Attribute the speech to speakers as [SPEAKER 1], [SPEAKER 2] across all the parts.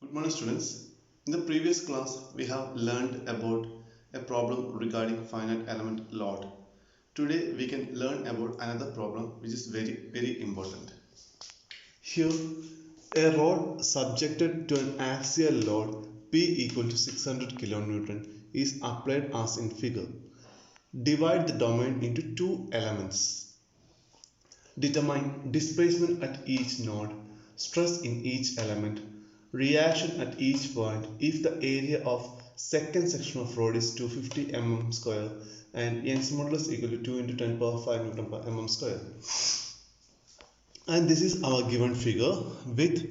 [SPEAKER 1] Good morning students. In the previous class we have learned about a problem regarding finite element load. Today we can learn about another problem which is very important. Here a rod subjected to an axial load P equal to 600 kN is applied as in figure. Divide the domain into two elements. Determine displacement at each node, stress in each element, reaction at each point if the area of second section of rod is 250 mm square and Young's modulus equal to 2 into 10 power 5 Newton per mm square. And this is our given figure with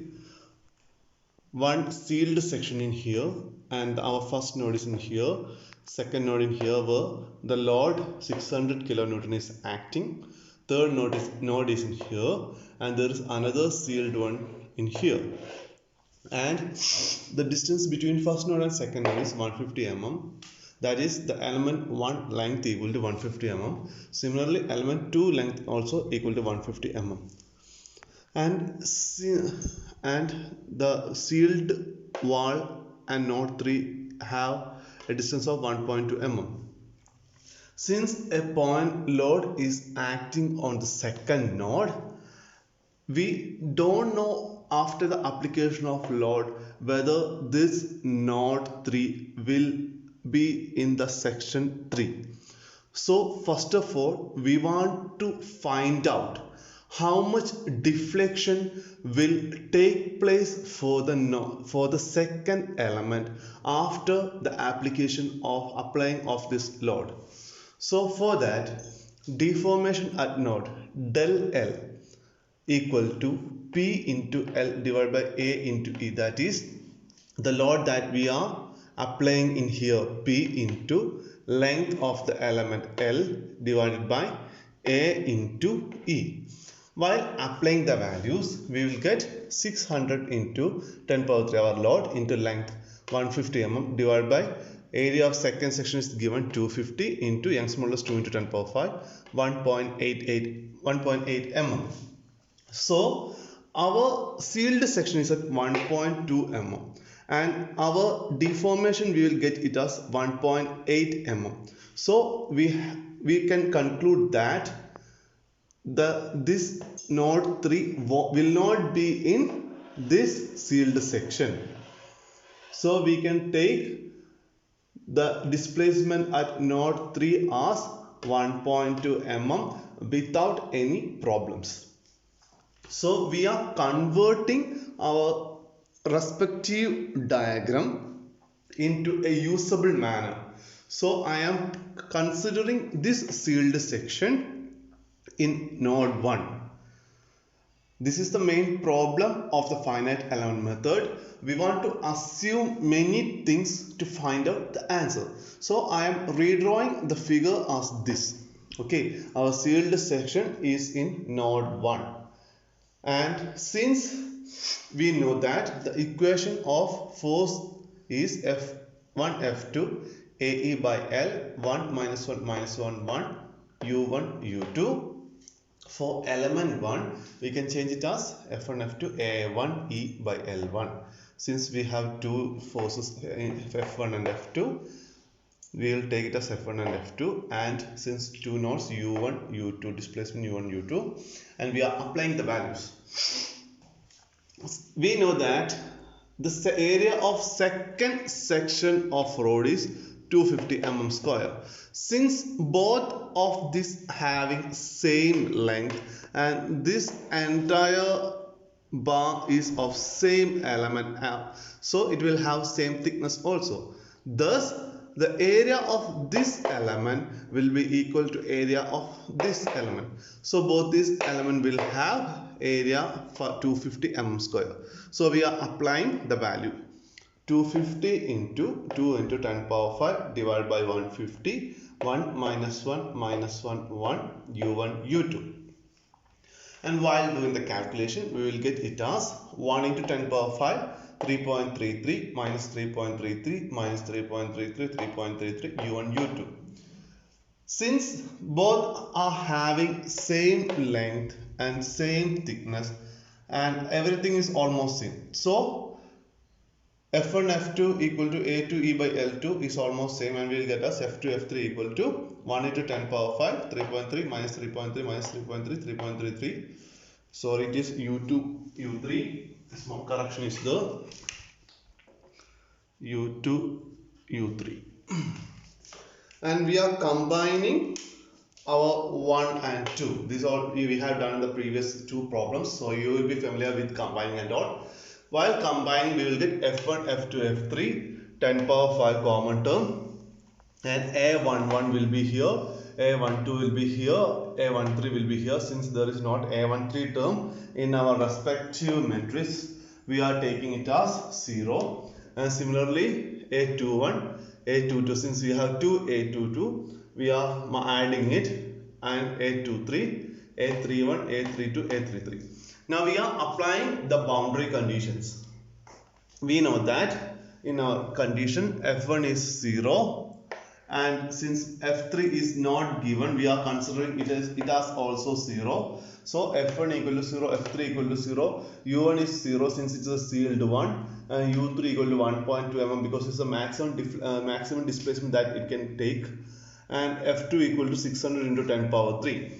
[SPEAKER 1] one sealed section in here, and our first node is in here, second node in here where the load 600 kilonewton is acting, third node is in here, and there is another sealed one in here. And the distance between first node and second node is 150 mm. That is the element 1 length equal to 150 mm. Similarly, element 2 length also equal to 150 mm. And the sealed wall and node 3 have a distance of 1.2 mm. Since a point load is acting on the second node, we don't know after the application of load whether this node 3 will be in the section 3. So first of all we want to find out how much deflection will take place for the second element after the application of applying of this load. So for that, deformation at node del L equal to P into L divided by A into E, that is the load that we are applying in here, P into length of the element L divided by A into E. While applying the values, we will get 600 into 10 power 3 our load into length 150 mm divided by area of second section is given 250 into Young's modulus 2 into 10 power 5 1.8 mm. So our sealed section is at 1.2 mm and our deformation we will get it as 1.8 mm. So we can conclude that this node 3 will not be in this sealed section. So we can take the displacement at node 3 as 1.2 mm without any problems. So we are converting our respective diagram into a usable manner. So I am considering this sealed section in node 1. This is the main problem of the finite element method. We want to assume many things to find out the answer. So I am redrawing the figure as this. Okay, our sealed section is in node 1. And since we know that the equation of force is F1 F2 AE by L 1 minus 1 minus 1 1 U1 U2. For element 1 we can change it as F1 F2 A1 E by L1. Since we have two forces in F1 and F2, we will take it as F1 and F2, and since two nodes U1 U2 displacement U1 U2, and we are applying the values. We know that the area of second section of rod is 250 mm square. Since both of these having same length and this entire bar is of same element, so it will have same thickness also. Thus the area of this element will be equal to area of this element. So both these element will have area for 250 mm square. So we are applying the value 250 into 2 into 10 power 5 divided by 150 1 minus 1 minus 1 1 U1 U2. And while doing the calculation we will get it as 1 into 10 power 5 3.33 minus 3.33 minus 3.33 3.33 U1 U2. Since both are having same length and same thickness and everything is almost same, so F1 F2 equal to A to E by L2 is almost same, and we will get as F2 F3 equal to 1 into 10 power 5 3.3 minus 3.3 minus 3.3 3.33. Sorry, it is U2 U3. Small correction is the U2 U3. And we are combining our 1 and 2. This all we have done in the previous two problems, so you will be familiar with combining and all. While combining, we will get F1 F2 F3 10 power 5 common term, and A11 will be here, A12 will be here, A13 will be here. Since there is not A13 term in our respective matrix, we are taking it as 0. And similarly A21, A22, since we have two A22, we are adding it, and A23, A31, A32, A33. Now we are applying the boundary conditions. We know that in our condition F1 is 0, and since F3 is not given, we are considering it as also 0. So F1 equal to 0, F3 equal to 0, U1 is 0 since it is a sealed one, and U3 equal to 1.2 mm because it's the maximum displacement that it can take, and F2 equal to 600 into 10 power 3.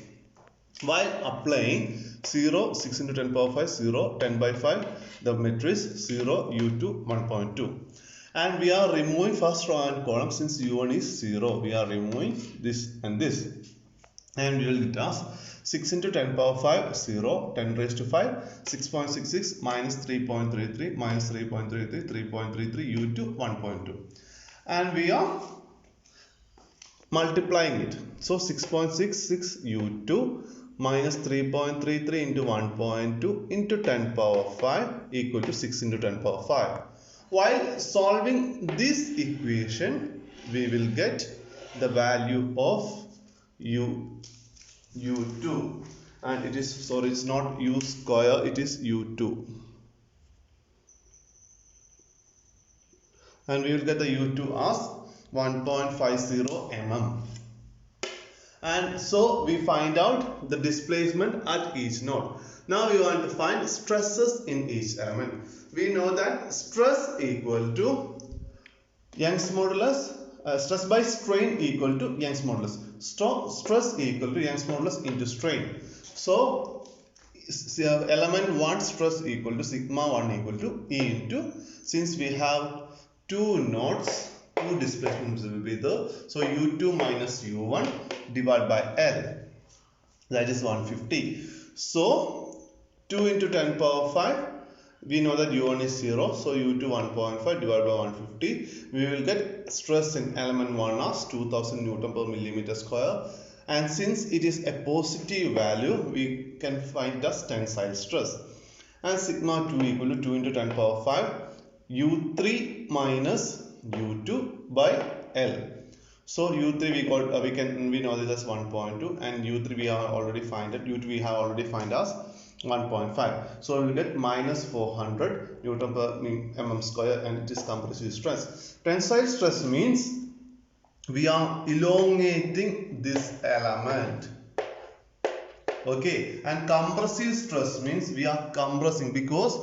[SPEAKER 1] While applying 0, 6 into 10 power 5, 0, 10 by 5, the matrix 0, U2, 1.2. And we are removing first row and column since U1 is 0. We are removing this and this. And we will get as 6 into 10 power 5, 0, 10 raised to 5, 6.66 minus 3.33, minus 3.33, 3.33, U2, 1.2. And we are multiplying it. So 6.66 U2 minus 3.33 into 1.2 into 10 power 5 equal to 6 into 10 power 5. While solving this equation, we will get the value of U2, and it is, sorry, it's not U square, it is U2. And we will get the U2 as 1.50 mm. And so we find out the displacement at each node. Now we want to find stresses in each element. We know that stress equal to Young's modulus, stress by strain equal to Young's modulus. Stress equal to Young's modulus into strain. So element 1 stress equal to sigma 1 equal to E into, since we have two nodes, two displacements will be there. So U2 minus U1 divided by L, that is 150. So 2 into 10 power 5, we know that U1 is 0. So U2 1.5 divided by 150. We will get stress in element 1 as 2000 Newton per millimeter square. And since it is a positive value, we can find as tensile stress. And sigma 2 equal to 2 into 10 power 5 U3 minus U2 by L. So U3 we know this as 1.2, and U3 we have already find it. U2 we have already find as 1.5. So we will get minus 400 Newton per mm square, and it is compressive stress. Tensile stress means we are elongating this element. Okay, and compressive stress means we are compressing, because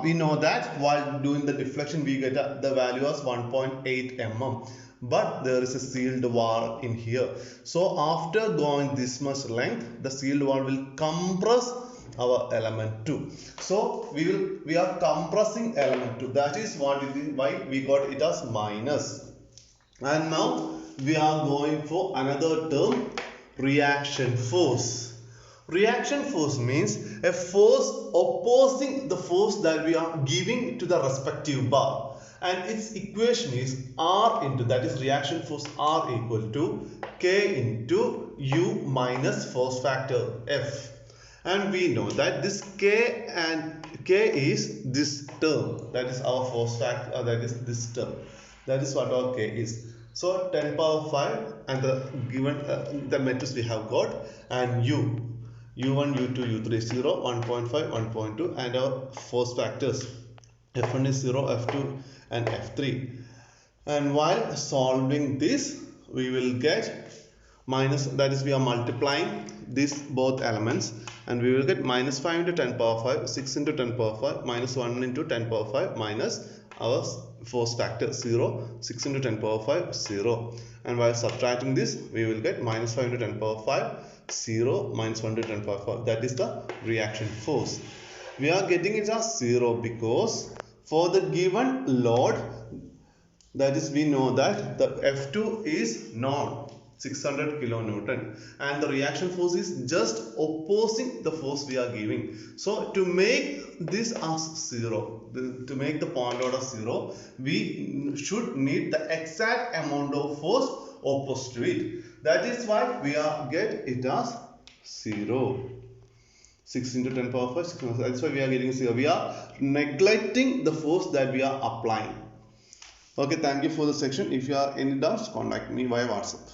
[SPEAKER 1] we know that while doing the deflection we get the value as 1.8 mm, but there is a sealed wall in here. So after going this much length, the sealed wall will compress our element 2. So we are compressing element 2. That is what it is, why we got it as minus. And now we are going for another term, reaction force. Reaction force means a force opposing the force that we are giving to the respective bar, and its equation is R into, that is reaction force R equal to K into U minus force factor F. And we know that this K is this term, that is our force factor, that is this term, that is what our K is. So 10 power 5 and the given the matrix we have got, and U1, U2, U3 is 0, 1.5, 1.2, and our force factors F1 is 0, F2 and F3. And while solving this, we will get minus, that is we are multiplying these both elements, and we will get minus 5 into 10 power 5, 6 into 10 power 5, minus 1 into 10 power 5, minus our force factor 0, 6 into 10 power 5, 0. And while subtracting this, we will get minus 5 into 10 power 5, 0, minus 1 into 10 power 5. That is the reaction force. We are getting it as 0 because for the given load, that is, we know that the F2 is known 600 kilonewton, and the reaction force is just opposing the force we are giving. So to make this as 0, to make the point load as 0, we should need the exact amount of force opposed to it. That is why we are get it as 0. 6 into 10 power 5, 6. That's why we are getting 0. We are neglecting the force that we are applying. Okay, thank you for the section. If you have any doubts, contact me via WhatsApp.